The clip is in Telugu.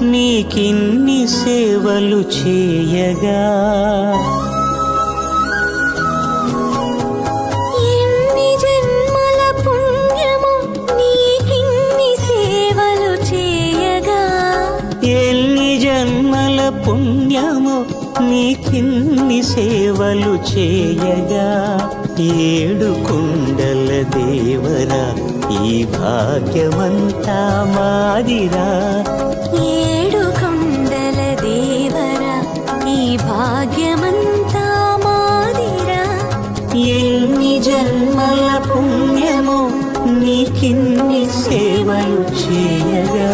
నీకిన్ని సేవలు చేయగా ఎన్ని జన్మల పుణ్యము నీకిన్ని సేవలు చేయగా ఎన్ని జన్మల పుణ్యము నీకిన్ని సేవలు చేయగా ఏడు కుండల దేవరా ఈ భాగ్యమంతా మాదిరా ఏడు కొండల దేవరా ఈ భాగ్యమంతా మాదిరా ఎన్ని జన్మల పుణ్యము నీకిన్ని సేవలు చేయగా